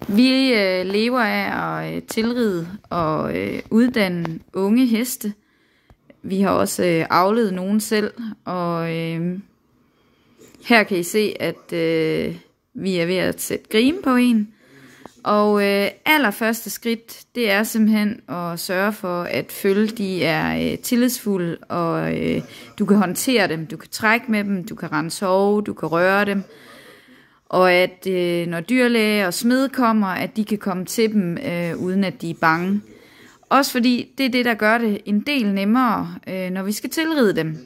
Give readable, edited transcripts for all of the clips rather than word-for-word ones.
Vi lever af at tilride og uddanne unge heste. Vi har også avlet nogen selv, og her kan I se, at vi er ved at sætte grime på en. Og allerførste skridt, det er simpelthen at sørge for, at følge de er tillidsfulde, og du kan håndtere dem, du kan trække med dem, du kan rense hove, du kan røre dem. Og at når dyrlæge og smed kommer, at de kan komme til dem, uden at de er bange. Også fordi det er det, der gør det en del nemmere, når vi skal tilride dem.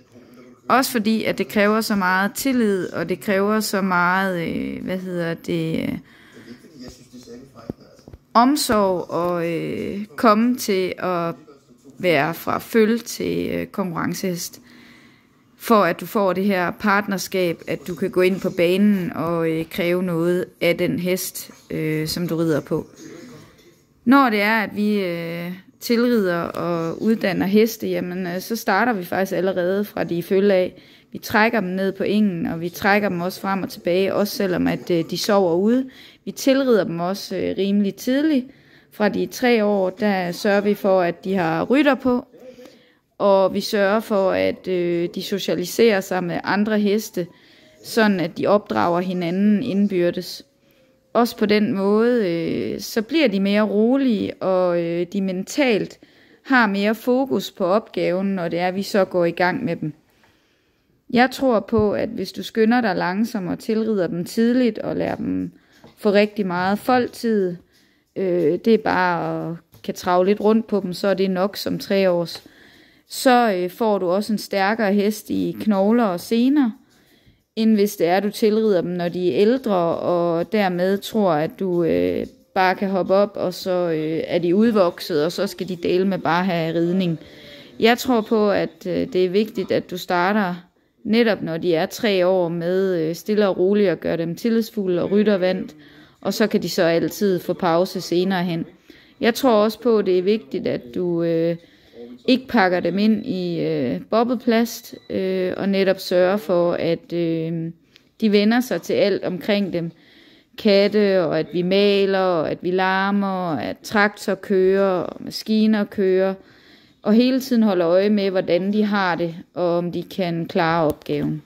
Også fordi, at det kræver så meget tillid, og det kræver så meget, omsorg og komme til at være fra følge til konkurrencehest. For at du får det her partnerskab, at du kan gå ind på banen og kræve noget af den hest, som du rider på. Når det er, at vi tilrider og uddanner heste, jamen så starter vi faktisk allerede fra de følge af. Vi trækker dem ned på engen, og vi trækker dem også frem og tilbage, også selvom at de sover ude. Vi tilrider dem også rimelig tidligt. Fra de 3 år, der sørger vi for, at de har rytter på, og vi sørger for, at de socialiserer sig med andre heste, sådan at de opdrager hinanden indbyrdes. Også på den måde, så bliver de mere rolige, og de mentalt har mere fokus på opgaven, når det er, at vi så går i gang med dem. Jeg tror på, at hvis du skynder dig langsomt og tilrider dem tidligt, og lærer dem få rigtig meget foldtid, det er bare at kan trave lidt rundt på dem, så er det nok som 3 års. Så får du også en stærkere hest i knogler og sener, end hvis det er, du tilrider dem, når de er ældre, og dermed tror, at du bare kan hoppe op, og så er de udvokset, og så skal de dele med bare have ridning. Jeg tror på, at det er vigtigt, at du starter netop når de er 3 år med stille og roligt at gøre dem tillidsfulde og ryttervandt, og så kan de så altid få pause senere hen. Jeg tror også på, at det er vigtigt, at du ikke pakker dem ind i bobleplast, og netop sørger for, at de vender sig til alt omkring dem. Katte, og at vi maler, og at vi larmer, og at traktor kører, og maskiner kører, og hele tiden holder øje med, hvordan de har det, og om de kan klare opgaven.